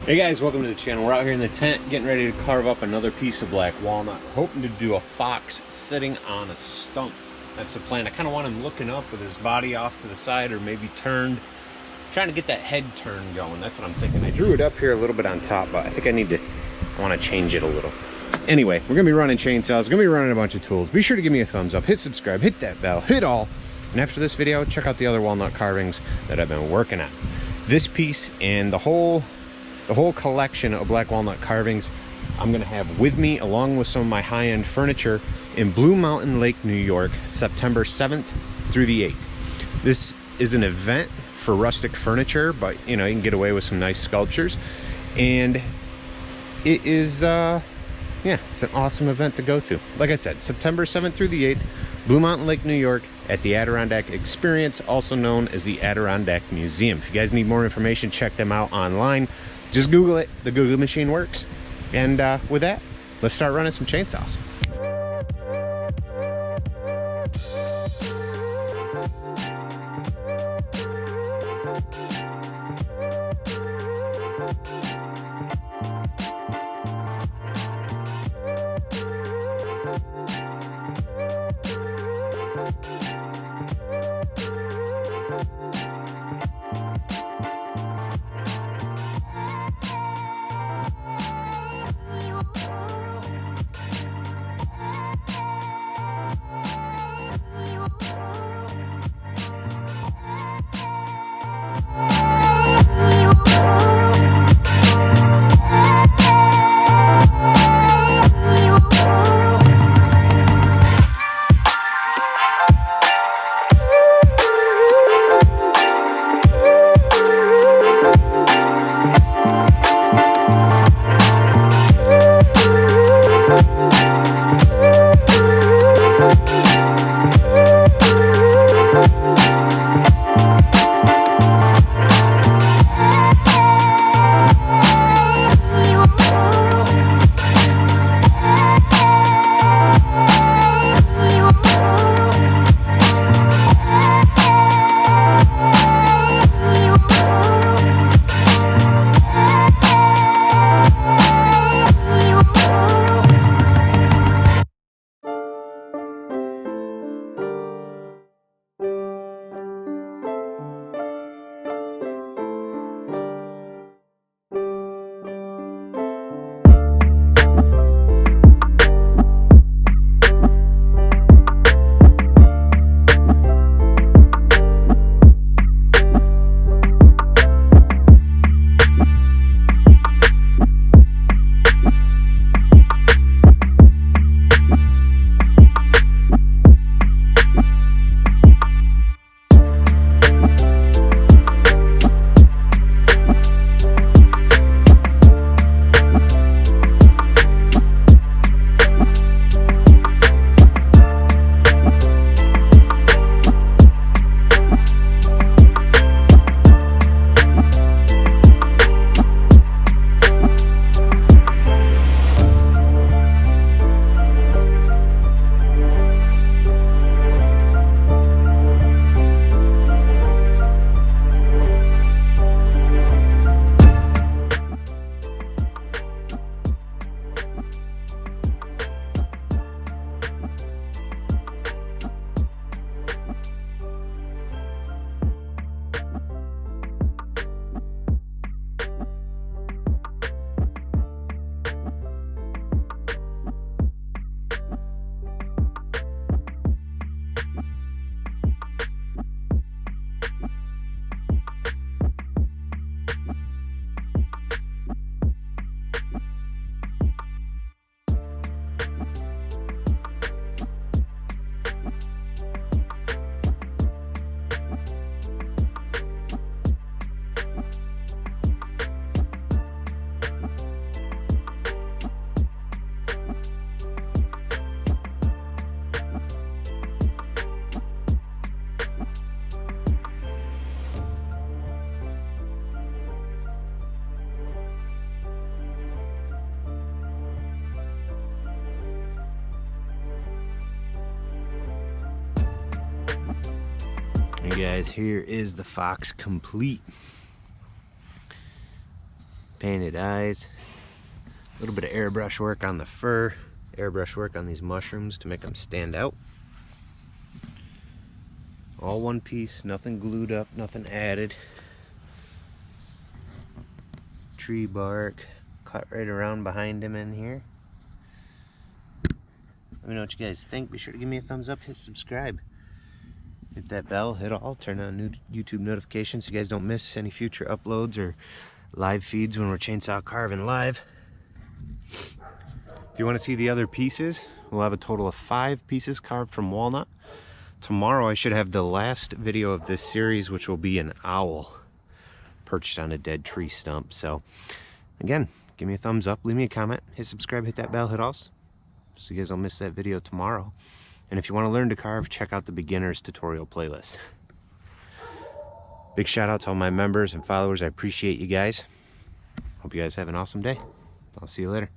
Hey guys, welcome to the channel. We're out here in the tent getting ready to carve up another piece of black walnut. Hoping to do a fox sitting on a stump. That's the plan. I kind of want him looking up with his body off to the side or maybe turned. Trying to get that head turn going. That's what I'm thinking. I drew it up here a little bit on top, but I think I want to change it a little. Anyway, we're going to be running chainsaws. We're going to be running a bunch of tools. Be sure to give me a thumbs up, hit subscribe, hit that bell, hit all. And after this video, check out the other walnut carvings that I've been working on. This piece and the whole collection of black walnut carvings I'm gonna have with me along with some of my high-end furniture in Blue Mountain Lake, New York, September 7th through the 8th. This is an event for rustic furniture, but you know, you can get away with some nice sculptures. And it is, yeah, it's an awesome event to go to. Like I said, September 7th through the 8th, Blue Mountain Lake, New York, at the Adirondack Experience, also known as the Adirondack Museum. If you guys need more information, check them out online. Just Google it. The Google machine works. And with that, let's start running some chainsaws. Hey guys, here is the fox complete. Painted eyes. A little bit of airbrush work on the fur. Airbrush work on these mushrooms to make them stand out. All one piece, nothing glued up, nothing added. Tree bark cut right around behind him in here. Let me know what you guys think. Be sure to give me a thumbs up, hit subscribe. Hit that bell, hit all, turn on new YouTube notifications so you guys don't miss any future uploads or live feeds when we're chainsaw carving live. If you want to see the other pieces, we'll have a total of 5 pieces carved from walnut. Tomorrow I should have the last video of this series, which will be an owl perched on a dead tree stump. So again, give me a thumbs up, leave me a comment, hit subscribe, hit that bell, hit all, so you guys don't miss that video tomorrow. And if you want to learn to carve, check out the beginner's tutorial playlist. Big shout out to all my members and followers. I appreciate you guys. Hope you guys have an awesome day. I'll see you later.